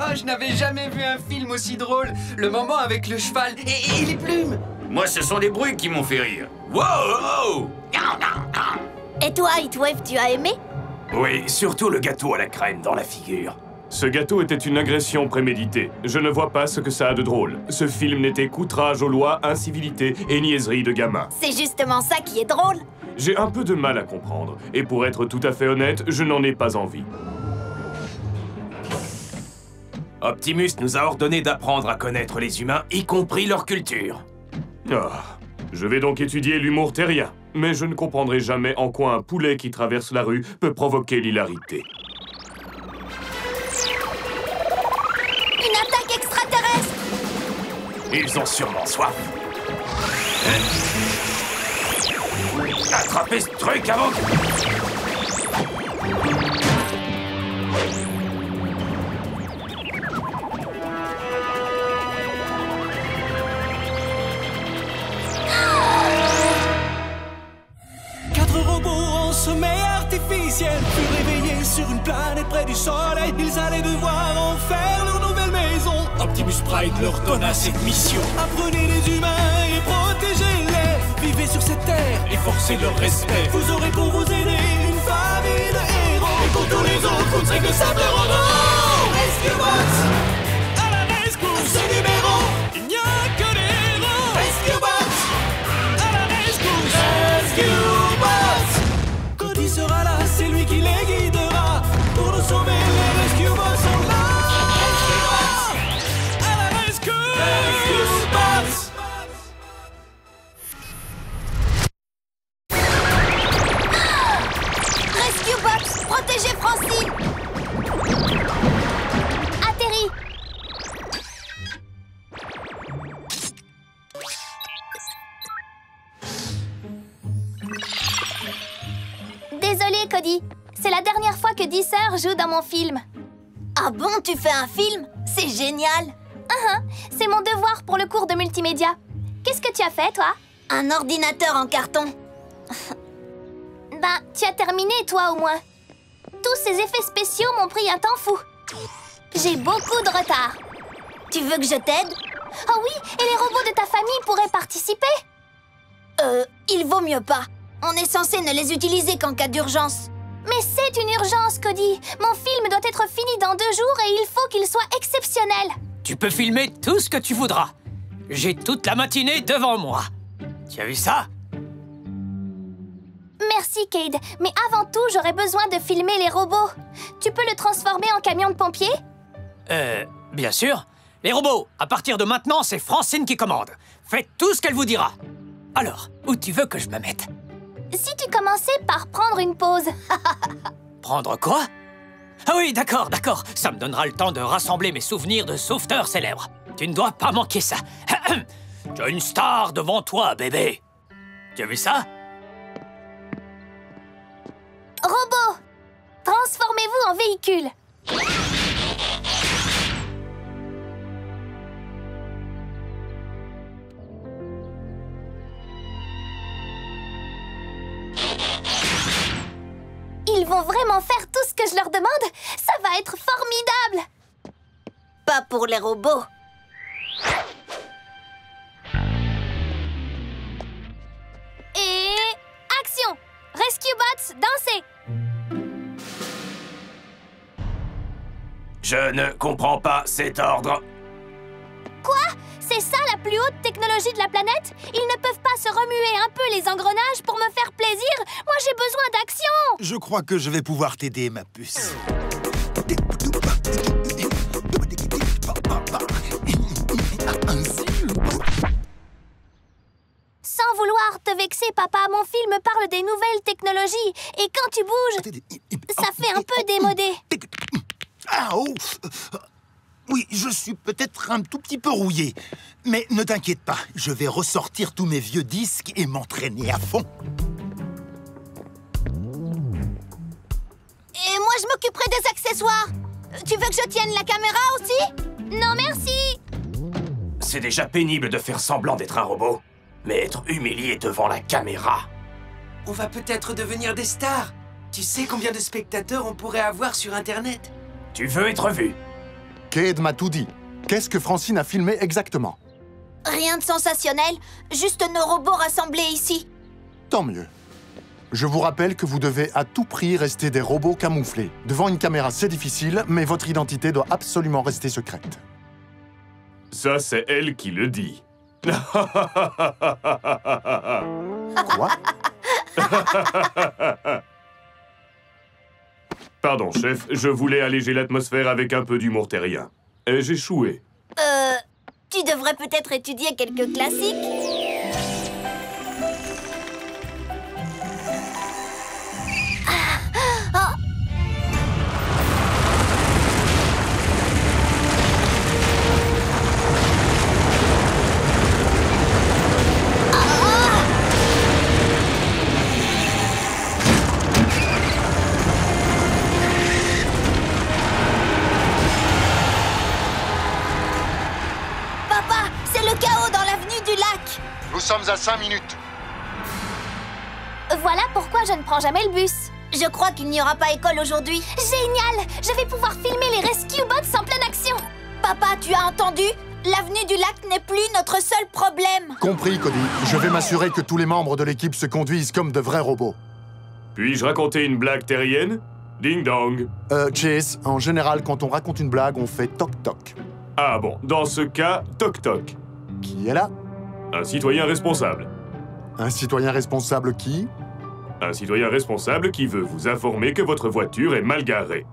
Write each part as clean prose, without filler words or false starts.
Oh, je n'avais jamais vu un film aussi drôle. Le moment avec le cheval et les plumes. Moi, ce sont les bruits qui m'ont fait rire. Wow! Et toi, Heatwave, tu as aimé? Oui, surtout le gâteau à la crème dans la figure. Ce gâteau était une agression préméditée. Je ne vois pas ce que ça a de drôle. Ce film n'était qu'outrage aux lois, incivilité et niaiserie de gamins. C'est justement ça qui est drôle. J'ai un peu de mal à comprendre. Et pour être tout à fait honnête, je n'en ai pas envie. Optimus nous a ordonné d'apprendre à connaître les humains, y compris leur culture. Ah, je vais donc étudier l'humour terrien. Mais je ne comprendrai jamais en quoi un poulet qui traverse la rue peut provoquer l'hilarité. Une attaque extraterrestre! Ils ont sûrement soif. Attrapez ce truc avant que... Sommeil artificiel, furent réveillés sur une planète près du soleil. Ils allaient devoir en faire leur nouvelle maison. Optimus Prime leur donna cette mission. Apprenez les humains et protégez-les. Vivez sur cette terre et forcez leur respect. Vous aurez pour vous aider une famille de héros. Et pour tous les autres, vous ne serez que simples robots. Rescue Bots à la rescousse. Ce numéro, il n'y a que des héros. Rescue Bots à la rescousse. Rescue Bots. Cody sera là, c'est lui qui les guidera. Pour nous sauver, les Rescue Bots sont là. Rescue Bots à la rescue. Rescue Bots. Rescue Bots, protégez Francine! Atterri! Désolée, Cody. C'est la dernière fois que Deezer joue dans mon film. Ah bon, tu fais un film? C'est génial! C'est mon devoir pour le cours de multimédia. Qu'est-ce que tu as fait, toi? Un ordinateur en carton. Ben, tu as terminé, toi, au moins. Tous ces effets spéciaux m'ont pris un temps fou. J'ai beaucoup de retard. Tu veux que je t'aide? Oh oui, et les robots de ta famille pourraient participer? Il vaut mieux pas. On est censé ne les utiliser qu'en cas d'urgence. Mais c'est une urgence, Cody. Mon film doit être fini dans 2 jours et il faut qu'il soit exceptionnel. Tu peux filmer tout ce que tu voudras. J'ai toute la matinée devant moi. Tu as vu ça? Merci, Cade. Mais avant tout, j'aurais besoin de filmer les robots. Tu peux le transformer en camion de pompiers? Bien sûr. Les robots, à partir de maintenant, c'est Francine qui commande. Faites tout ce qu'elle vous dira. Alors, où tu veux que je me mette? Si tu commençais par prendre une pause. Prendre quoi? Ah oui, d'accord. Ça me donnera le temps de rassembler mes souvenirs de sauveteurs célèbres. Tu ne dois pas manquer ça. Tu as une star devant toi, bébé. Tu as vu ça? Robots, transformez-vous en véhicule. Ils vont vraiment faire tout ce que je leur demande? Ça va être formidable! Pas pour les robots. Et... action! Rescue Bots, dansez! Je ne comprends pas cet ordre. Quoi? C'est ça la plus haute technologie de la planète? Ils ne peuvent pas se remuer un peu les engrenages pour me faire plaisir? Moi, j'ai besoin d'action! Je crois que je vais pouvoir t'aider, ma puce. Sans vouloir te vexer, papa, mon film parle des nouvelles technologies. Et quand tu bouges, ça fait un peu démodé. Ah, oh. Oui, je suis peut-être un tout petit peu rouillé. Mais ne t'inquiète pas, je vais ressortir tous mes vieux disques et m'entraîner à fond. Et moi, je m'occuperai des accessoires. Tu veux que je tienne la caméra aussi? Non, merci. C'est déjà pénible de faire semblant d'être un robot. Mais être humilié devant la caméra... On va peut-être devenir des stars. Tu sais combien de spectateurs on pourrait avoir sur Internet? Tu veux être vu? Cade m'a tout dit. Qu'est-ce que Francine a filmé exactement? Rien de sensationnel, juste nos robots rassemblés ici. Tant mieux. Je vous rappelle que vous devez à tout prix rester des robots camouflés. Devant une caméra, c'est difficile, mais votre identité doit absolument rester secrète. Ça, c'est elle qui le dit. Quoi? Pardon, chef, je voulais alléger l'atmosphère avec un peu d'humour terrien. Et j'ai échoué. Tu devrais peut-être étudier quelques classiques. Papa, c'est le chaos dans l'avenue du lac. Nous sommes à 5 minutes. Voilà pourquoi je ne prends jamais le bus. Je crois qu'il n'y aura pas école aujourd'hui. Génial! Je vais pouvoir filmer les Rescue Bots en pleine action. Papa, tu as entendu? L'avenue du lac n'est plus notre seul problème. Compris, Cody. Je vais m'assurer que tous les membres de l'équipe se conduisent comme de vrais robots. Puis-je raconter une blague terrienne? Ding dong. Chase, en général, quand on raconte une blague, on fait toc-toc. Ah bon, dans ce cas, toc-toc. Qui est là? Un citoyen responsable. Un citoyen responsable qui? Un citoyen responsable qui veut vous informer que votre voiture est mal garée.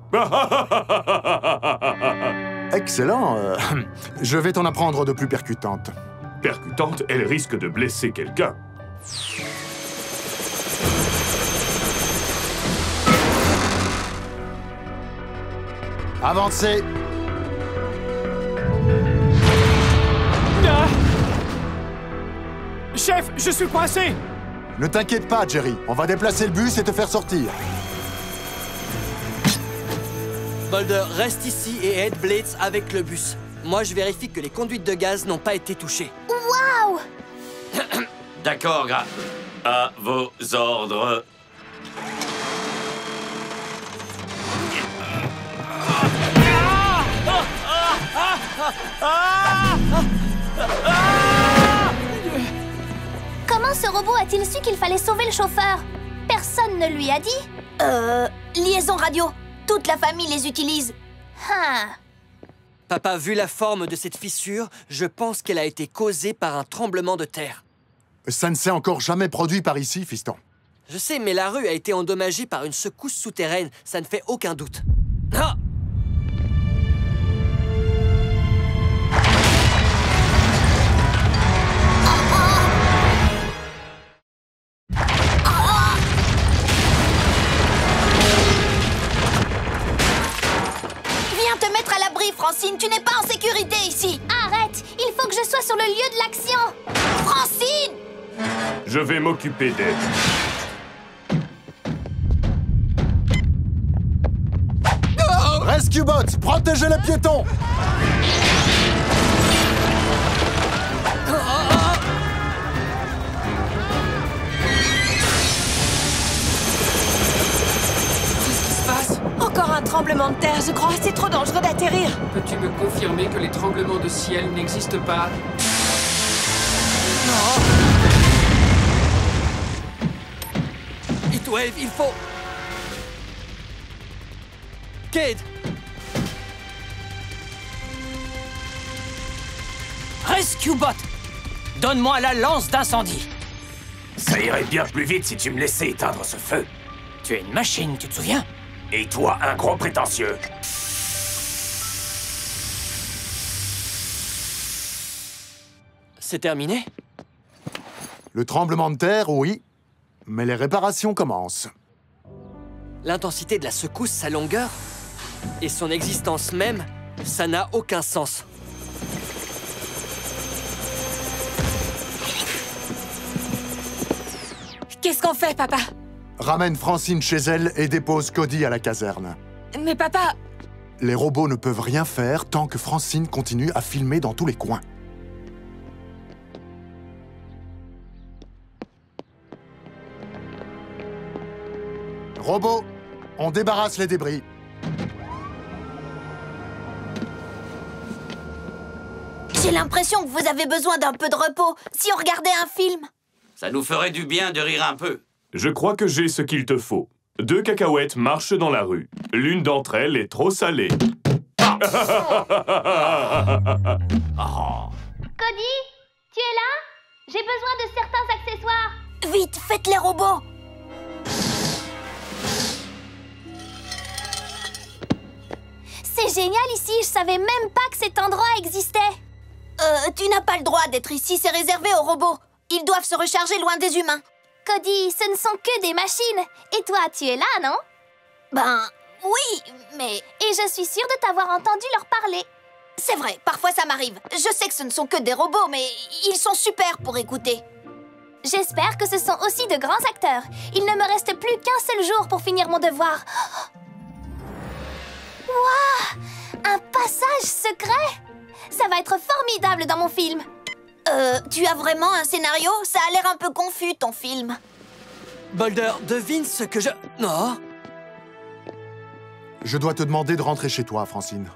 Excellent. Je vais t'en apprendre de plus percutantes. Percutante, elle risque de blesser quelqu'un. Avancez. Ah! Chef, je suis coincé! Ne t'inquiète pas, Jerry. On va déplacer le bus et te faire sortir. Boulder, reste ici et aide Blades avec le bus. Moi, je vérifie que les conduites de gaz n'ont pas été touchées. Waouh! D'accord, gars. À vos ordres. Comment ce robot a-t-il su qu'il fallait sauver le chauffeur? Personne ne lui a dit. Liaison radio. Toute la famille les utilise. Papa, vu la forme de cette fissure, je pense qu'elle a été causée par un tremblement de terre. Ça ne s'est encore jamais produit par ici, fiston. Je sais, mais la rue a été endommagée par une secousse souterraine. Ça ne fait aucun doute. Ah! Viens te mettre à l'abri, Francine. Tu n'es pas en sécurité ici. Arrête. Il faut que je sois sur le lieu de l'action. Francine! Je vais m'occuper d'elle. Rescue Bots, protégez les piétons! Encore un tremblement de terre, je crois. C'est trop dangereux d'atterrir. Peux-tu me confirmer que les tremblements de ciel n'existent pas? Heatwave, il faut... Cade! Rescue Bot! Donne-moi la lance d'incendie. Ça irait bien plus vite si tu me laissais éteindre ce feu. Tu es une machine, tu te souviens? Et toi, un gros prétentieux. C'est terminé? Le tremblement de terre, oui. Mais les réparations commencent. L'intensité de la secousse, sa longueur et son existence même, ça n'a aucun sens. Qu'est-ce qu'on fait, papa? Ramène Francine chez elle et dépose Cody à la caserne. Mais papa... Les robots ne peuvent rien faire tant que Francine continue à filmer dans tous les coins. Robots, on débarrasse les débris. l'impression que vous avez besoin d'un peu de repos. Si on regardait un film. Ça nous ferait du bien de rire un peu. Je crois que j'ai ce qu'il te faut. 2 cacahuètes marchent dans la rue. L'une d'entre elles est trop salée. Cody, tu es là? J'ai besoin de certains accessoires. Vite, faites les robots. C'est génial ici, je savais même pas que cet endroit existait. Tu n'as pas le droit d'être ici, c'est réservé aux robots. Ils doivent se recharger loin des humains. Cody, ce ne sont que des machines. Et toi, tu es là, non? Ben, oui, mais... Et je suis sûre de t'avoir entendu leur parler. C'est vrai, parfois ça m'arrive. Je sais que ce ne sont que des robots, mais ils sont super pour écouter. J'espère que ce sont aussi de grands acteurs. Il ne me reste plus qu'un seul jour pour finir mon devoir. Waouh! Un passage secret! Ça va être formidable dans mon film. Tu as vraiment un scénario? Ça a l'air un peu confus, ton film. Boulder, devine ce que je... Non. Je dois te demander de rentrer chez toi, Francine.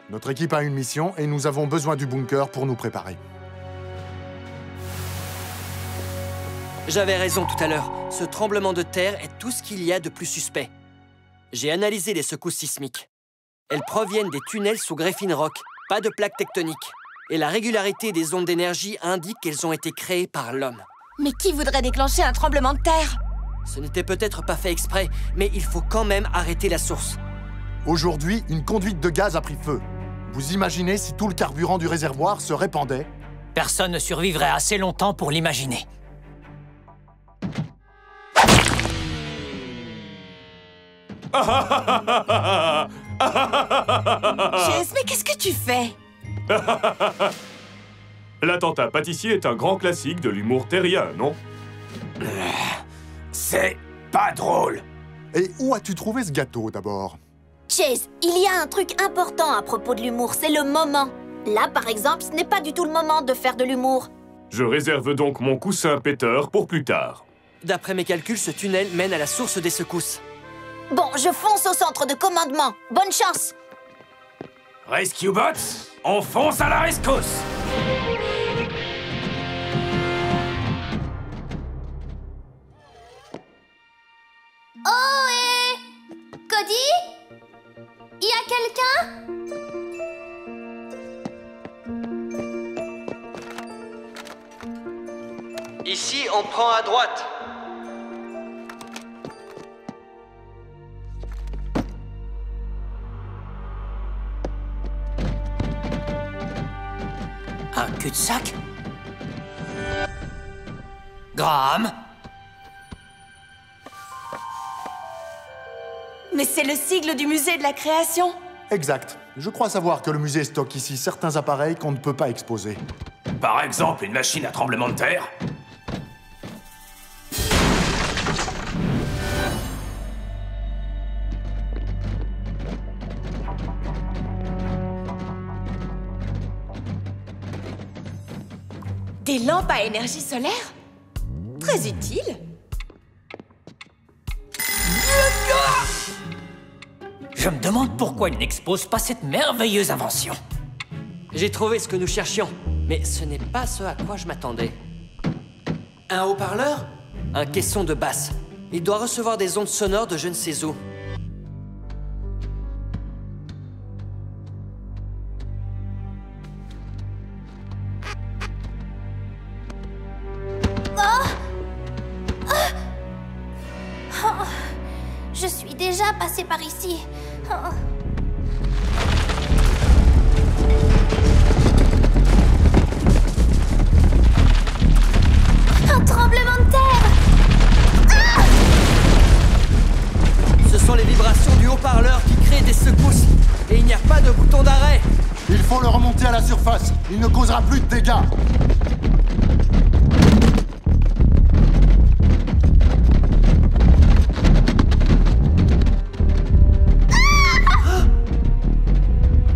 Notre équipe a une mission et nous avons besoin du bunker pour nous préparer. J'avais raison tout à l'heure. Ce tremblement de terre est tout ce qu'il y a de plus suspect. J'ai analysé les secousses sismiques. Elles proviennent des tunnels sous Griffin Rock, pas de plaques tectoniques. Et la régularité des ondes d'énergie indique qu'elles ont été créées par l'homme. Mais qui voudrait déclencher un tremblement de terre? Ce n'était peut-être pas fait exprès, mais il faut quand même arrêter la source. Aujourd'hui, une conduite de gaz a pris feu. Vous imaginez si tout le carburant du réservoir se répandait? Personne ne survivrait assez longtemps pour l'imaginer. Chase, mais qu'est-ce que tu fais? L'attentat pâtissier est un grand classique de l'humour terrien, non? C'est pas drôle. Et où as-tu trouvé ce gâteau, d'abord? Chase, il y a un truc important à propos de l'humour, c'est le moment. Là, par exemple, ce n'est pas du tout le moment de faire de l'humour. Je réserve donc mon coussin péteur pour plus tard. D'après mes calculs, ce tunnel mène à la source des secousses. Bon, je fonce au centre de commandement. Bonne chance! Rescue Bots, on fonce à la rescousse. Oh, Cody? Y a quelqu'un? Ici, on prend à droite. Un cul-de-sac? Graham? Mais c'est le sigle du musée de la création. Exact. Je crois savoir que le musée stocke ici certains appareils qu'on ne peut pas exposer. Par exemple, une machine à tremblement de terre. Des lampes à énergie solaire? Très utile. Je me demande pourquoi il n'expose pas cette merveilleuse invention. J'ai trouvé ce que nous cherchions, mais ce n'est pas ce à quoi je m'attendais. Un haut-parleur? Un caisson de basse. Il doit recevoir des ondes sonores de je ne sais où. Je suis déjà passée par ici. Oh. Un tremblement de terre! Ah! Ce sont les vibrations du haut-parleur qui créent des secousses. Et il n'y a pas de bouton d'arrêt. Il faut le remonter à la surface. Il ne causera plus de dégâts.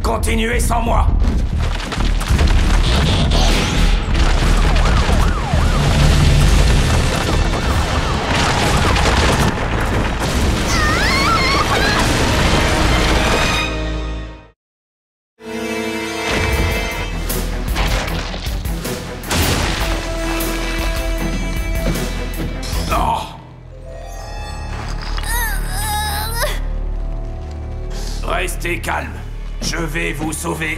Continuez sans moi. Restez calme. Je vais vous sauver.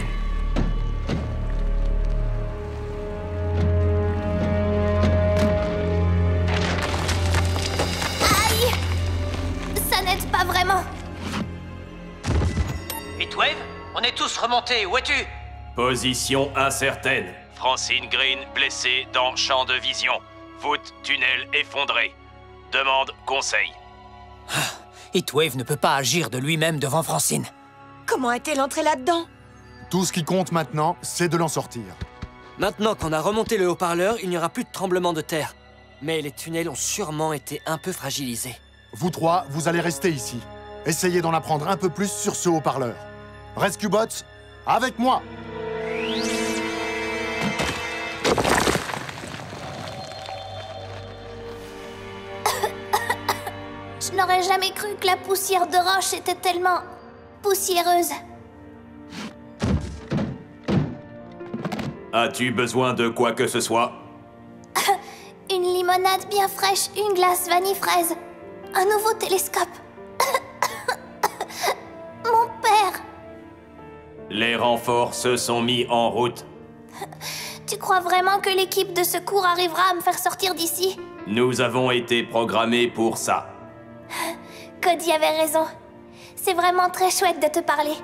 Aïe! Ça n'aide pas vraiment. Heatwave, on est tous remontés, où es-tu? Position incertaine. Francine Green blessée dans champ de vision. Voûte, tunnel effondré. Demande conseil. Heatwave ne peut pas agir de lui-même devant Francine. Comment est-elle entrée là-dedans? Tout ce qui compte maintenant, c'est de l'en sortir. Maintenant qu'on a remonté le haut-parleur, il n'y aura plus de tremblement de terre. Mais les tunnels ont sûrement été un peu fragilisés. Vous trois, vous allez rester ici. Essayez d'en apprendre un peu plus sur ce haut-parleur. Rescue Bots, avec moi! Je n'aurais jamais cru que la poussière de roche était tellement poussiéreuse. As-tu besoin de quoi que ce soit? Une limonade bien fraîche, une glace vanille fraise, un nouveau télescope. Mon père! Les renforts se sont mis en route. Tu crois vraiment que l'équipe de secours arrivera à me faire sortir d'ici? Nous avons été programmés pour ça. Cody avait raison. C'est vraiment très chouette de te parler,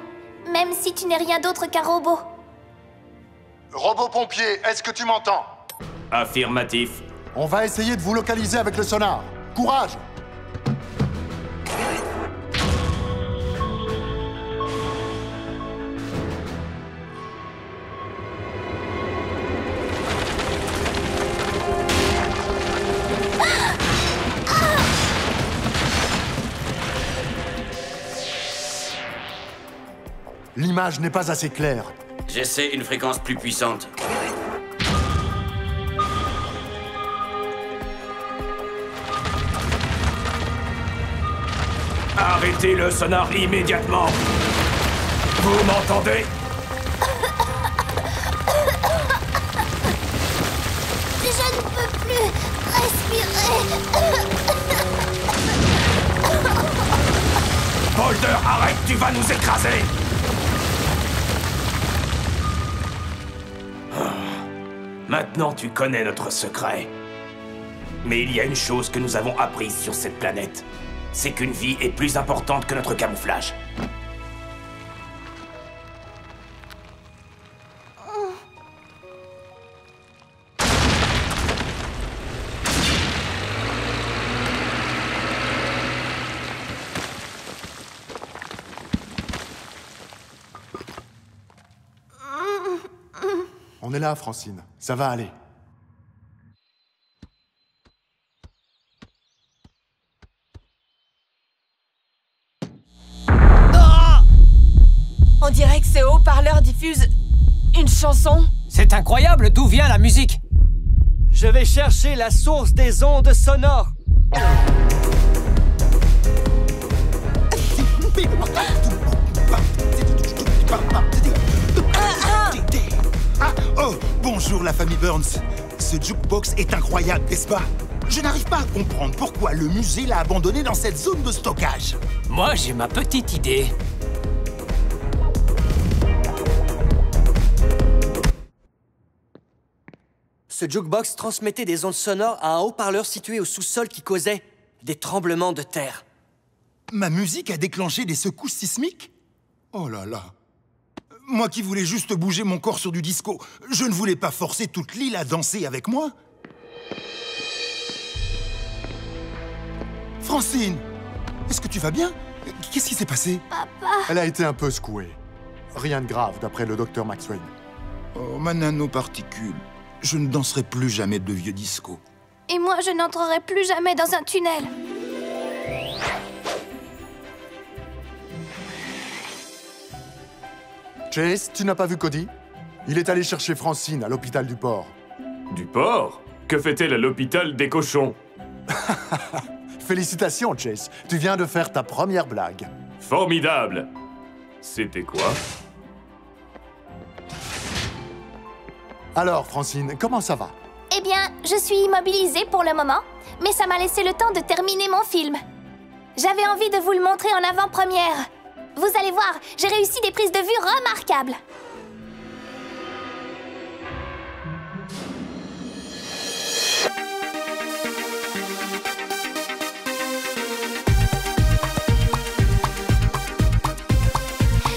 même si tu n'es rien d'autre qu'un robot. Robot pompier, est-ce que tu m'entends? Affirmatif. On va essayer de vous localiser avec le sonar. Courage! L'image n'est pas assez claire. J'essaie une fréquence plus puissante. Arrêtez le sonar immédiatement. Vous m'entendez? Je ne peux plus respirer. Boulder, arrête, tu vas nous écraser! Maintenant, tu connais notre secret. Mais il y a une chose que nous avons apprise sur cette planète. C'est qu'une vie est plus importante que notre camouflage. On est là, Francine. Ça va aller. On dirait que ces haut-parleurs diffusent une chanson. C'est incroyable, d'où vient la musique? Je vais chercher la source des ondes sonores. Oh, bonjour la famille Burns. Ce jukebox est incroyable, n'est-ce pas? Je n'arrive pas à comprendre pourquoi le musée l'a abandonné dans cette zone de stockage. Moi, j'ai ma petite idée. Ce jukebox transmettait des ondes sonores à un haut-parleur situé au sous-sol qui causait des tremblements de terre. Ma musique a déclenché des secousses sismiques? Oh là là. Moi qui voulais juste bouger mon corps sur du disco, je ne voulais pas forcer toute l'île à danser avec moi. Francine, est-ce que tu vas bien? Qu'est-ce qui s'est passé? Papa... Elle a été un peu secouée. Rien de grave, d'après le docteur Maxwell. Oh, ma nanoparticule. Je ne danserai plus jamais de vieux disco. Et moi, je n'entrerai plus jamais dans un tunnel. Chase, tu n'as pas vu Cody? Il est allé chercher Francine à l'hôpital du port. Du port? Que fait-elle à l'hôpital des cochons? Félicitations, Chase. Tu viens de faire ta première blague. Formidable! C'était quoi? Alors, Francine, comment ça va? Eh bien, je suis immobilisée pour le moment, mais ça m'a laissé le temps de terminer mon film. J'avais envie de vous le montrer en avant-première. Vous allez voir, j'ai réussi des prises de vue remarquables.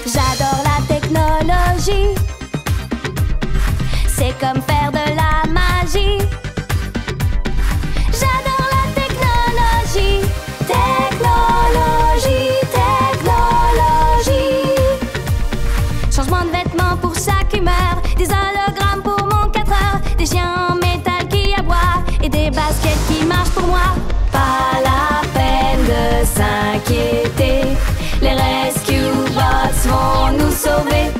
J'adore la technologie. C'est comme faire de la magie. J'adore la technologie. Technologie, technologie. Changement de vêtements pour chaque humeur. Des hologrammes pour mon 4 heures. Des chiens en métal qui aboient. Et des baskets qui marchent pour moi. Pas la peine de s'inquiéter. Les Rescue Bots vont nous sauver.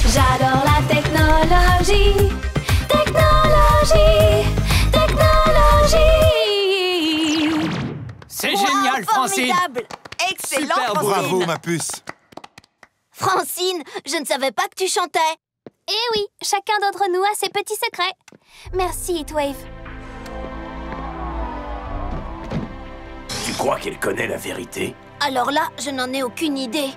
J'adore la technologie. Technologie, technologie. C'est génial, Francine. Formidable. Excellent, Super, Francine. Bravo, ma puce. Francine, je ne savais pas que tu chantais. Eh oui, chacun d'entre nous a ses petits secrets. Merci, Heatwave. Tu crois qu'elle connaît la vérité? Alors là, je n'en ai aucune idée.